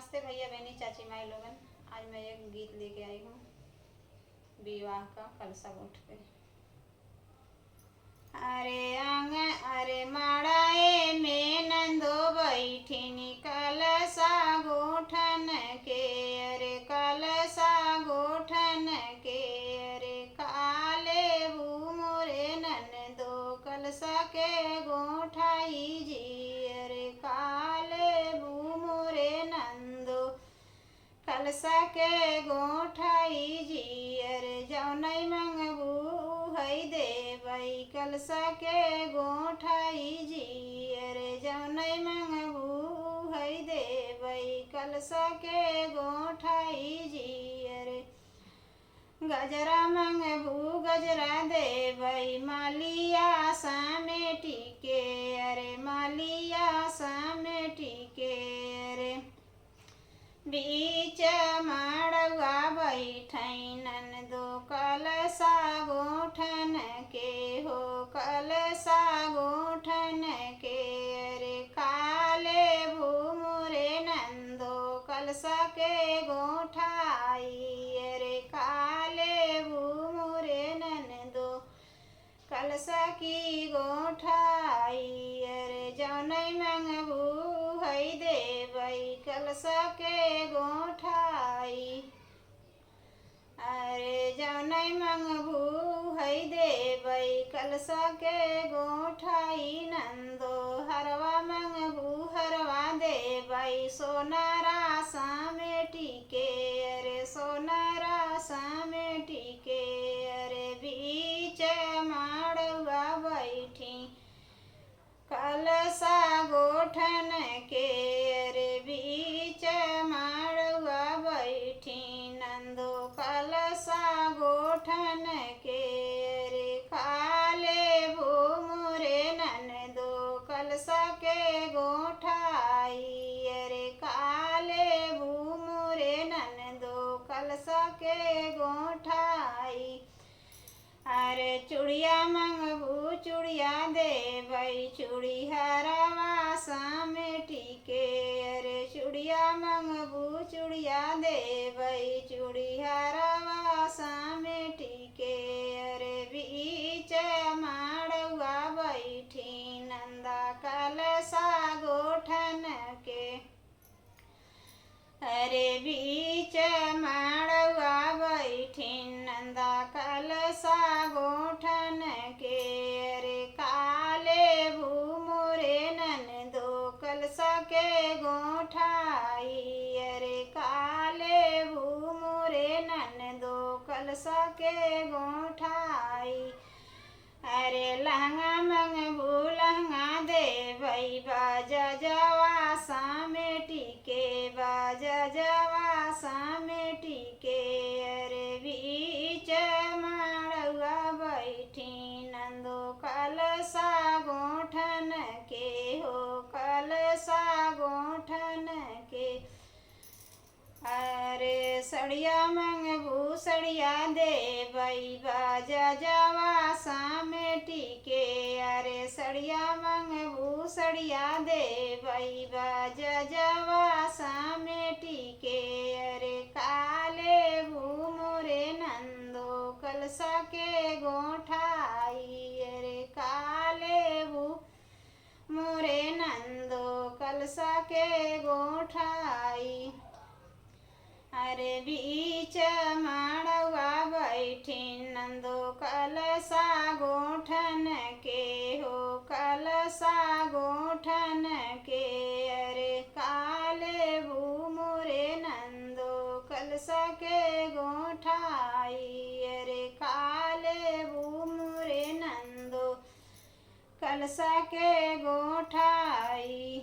नमस्ते भैया बहनी चाची माई लोगन। आज मैं एक गीत लेके आई हूँ विवाह का कलसा उठ पे। अरे माड़ाए में नंदो बैठिनी कलसा गोठन के। अरे कलसा गोठन के। अरे काले बू मोरे नंदो कलसा के गोठाई जी। अरे काले बू मोरे नंदो कलसा के गोठाई जी। अरे जौनई मंगबू है देवई कलसा के गोठाई जी। अरे जौनई मंगबू है देवई कलसा के गोठाई जी। अरे गजरा मंगबू गजरा देवई मालिया सामेटी के। अरे मालिया सामेटी के। अरे बीच माड़वा बैठई नंदो कलसा गोठन के हो कलसा गोठन के। अरे काले भू मोरे नंदो कलसा के गोठाई। अरे काले भू मोरे नंदो कलसा की गोठाई। अरे जौनई मंगबू है देवई कलसा के गोठाई। अरे जौनई मंगबू है देवई कलसा के गोठाई नंदो हरवा मंगबू हरवा देवई सोनारा सामेटी के। अरे सोनारा सामेटी के। अरे बीच माड़वा बैठी कलसा गोठन के। अरे बीच माड़वा बैठी नंदो कलसा गोठन के। अरे काले भू मोरे नंदो कलसा के गोठाई। अरे काले भू मोरे नंदो कलसा के गोठाई। अरे चूड़िया मंगबू चूड़िया देवई चूड़ी हरवा सामेटी के। अरे चूड़िया मंगबू चूड़िया देवई चूड़ी हरवा सामेटी के। अरे बीच माड़वा बैठी नंदा कलसा गोठन के। अरे बीच माड़वा बैठी नंदा कलसा गोठन के। अरे काले भू मोरे नंदो कलसा के गोठाई। अरे काले भू मोरे नंदो कलसा के गोठाई। अरे लहंगा मंगबू लहंगा देवई बाजा जवा सामेटी के। बाजा जवा सामेटी के। अरे बीच माड़वा बैठी नंदो कलसा गोठन के हो कलसा गोठन के। अरे सड़िया मंगबू सड़िया देवई बाजा जवा सामेटी के। अरे सड़िया मंगबू सड़िया देवई बाजा जवा सामेटी के। अरे काले भू मोरे नंदो कलसा के गोठाई। अरे काले भू मोरे नंदो कलसा के गोठाई। अरे बीच माड़वा बैठी नंदो कलसा गोठन के हो कलसा गोठन के। अरे काले भू मोरे नंदो कलसा के गोठाई। अरे काले भू मोरे नंदो कलसा के गोठाई।